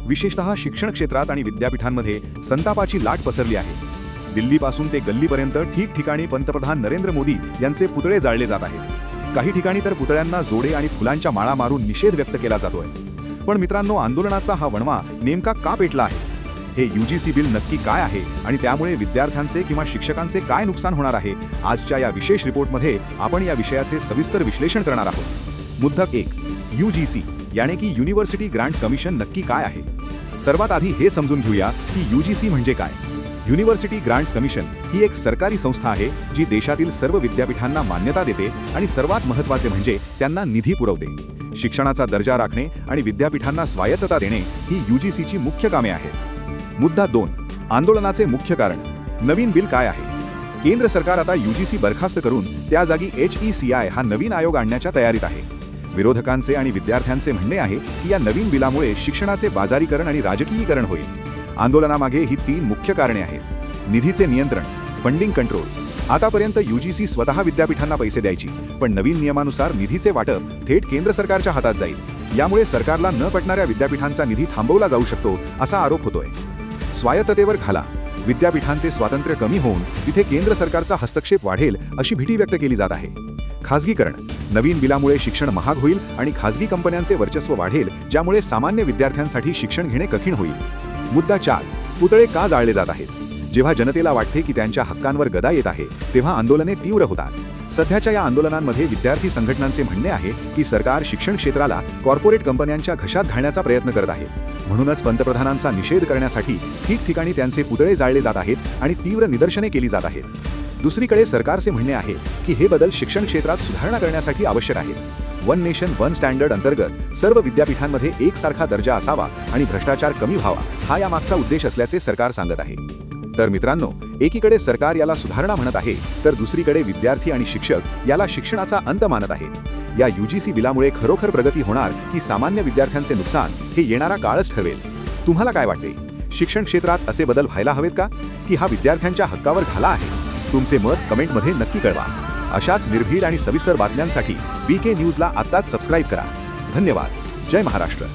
विशेषतः शिक्षण क्षेत्रात आणि विद्यापीठांमध्ये संतापाची लाट पसरली आहे। दिल्लीपासून ते गल्लीपर्यंत ठिकठिकाणी पंतप्रधान नरेंद्र मोदी यांचे पुतळे जाळले जात आहेत। काही ठिकाणी तर पुतळ्यांना जोडे आणि फुलांच्या माळा मारून निषेध व्यक्त केला जातोय। पण मित्रांनो, आंदोलनाचा हा वणवा नेमका का पेटला आहे? हे यूजीसी बिल नक्की काय आहे आणि त्यामुळे विद्यार्थ्यांचे किंवा शिक्षकांचे काय नुकसान होणार आहे? आजच्या या विशेष रिपोर्टमध्ये आपण या विषयाचे सविस्तर विश्लेषण करणार आहोत। मुद्दा 1, यूजीसी यानी की युनिव्हर्सिटी ग्रांट्स कमिशन नक्की काय आहे? सर्वात आधी हे समजून घेऊया की यूजीसी म्हणजे काय। युनिव्हर्सिटी ग्रांट्स कमिशन ही एक सरकारी संस्था आहे जी देशातील सर्व विद्यापीठांना मान्यता देते आणि सर्वात महत्त्वाचे म्हणजे त्यांना निधी पुरवते। शिक्षणाचा दर्जा राखणे आणि विद्यापीठांना स्वायत्तता देणे ही यूजीसीची मुख्य कामे आहेत। मुद्दा 2, आंदोलनाचे मुख्य कारण। नवीन बिल काय आहे? केंद्र सरकार आता यूजीसी बरखास्त करून त्या जागी HECI हा नवीन आयोग आणण्याच्या तयारीत आहे। विरोधकांचे आणि विद्यार्थ्यांचे म्हणणे आहे की या नवीन बिलामुळे शिक्षणाचे बाजारीकरण आणि राजकीयीकरण होईल। आंदोलनामागे ही 3 मुख्य कारणे आहेत। निधीचे नियंत्रण, फंडिंग कंट्रोल। आतापर्यंत यूजीसी स्वतः विद्यापीठांना पैसे द्यायची, पण नवीन नियमानुसार निधीचे वाटप थेट केंद्र सरकारच्या हातात जाईल। यामुळे सरकारला न पटणाऱ्या विद्यापीठांचा निधी थांबवला जाऊ शकतो असा आरोप होतोय। स्वायत्ततेवर घाला। विद्यापीठांचे स्वातंत्र्य कमी होऊन तिथे केंद्र सरकारचा हस्तक्षेप वाढेल अशी भीती व्यक्त केली जात आहे। खासगीकरण, नवीन बिलामुळे शिक्षण महाग होईल आणि खासगी कंपन्यांचे वर्चस्व वाढेल, ज्यामुळे सामान्य विद्यार्थ्यांसाठी शिक्षण घेणे कठीण होईल। मुद्दा 4, पुतळे का जाळले जात आहेत? जेव्हा जनतेला वाटते की त्यांच्या हक्कांवर गदा येत आहे, तेव्हा आंदोलने तीव्र होतात। सध्याच्या या आंदोलनांमध्ये विद्यार्थी संघटनांचे म्हणणे आहे की सरकार शिक्षण क्षेत्राला कॉर्पोरेट कंपन्यांच्या घशात घालण्याचा प्रयत्न करत आहे। म्हणूनच पंतप्रधानांचा निषेध करण्यासाठी ठिकठिकाणी त्यांचे पुतळे जाळले जात आहेत आणि तीव्र निदर्शने केली जात आहेत। दुसरीकडे सरकारचे म्हणणे आहे की हे बदल शिक्षण क्षेत्रात सुधारणा करण्यासाठी आवश्यक आहेत। वन नेशन वन स्टँडर्ड अंतर्गत सर्व विद्यापीठांमध्ये एकसारखा दर्जा असावा आणि भ्रष्टाचार कमी व्हावा, हा यामागचा उद्देश असल्याचे सरकार सांगत आहे। तर मित्रांनो, एकीकडे सरकार याला सुधारणा म्हणत आहे, तर दुसरीकडे विद्यार्थी आणि शिक्षक याला शिक्षणाचा अंत मानत आहेत। या यूजीसी बिलामुळे खरोखर प्रगती होणार की सामान्य विद्यार्थ्यांचे नुकसान, हे येणारा काळच ठरवेल। तुम्हाला काय वाटते? शिक्षण क्षेत्रात असे बदल व्हायला हवेत का, की हा विद्यार्थ्यांच्या हक्कावर घाला आहे? तुमचे मत कमेंटमध्ये नक्की कळवा। अशाच निर्भीड आणि सविस्तर बातम्यांसाठी BK न्यूजला आत्ताच सबस्क्राईब करा। धन्यवाद। जय महाराष्ट्र।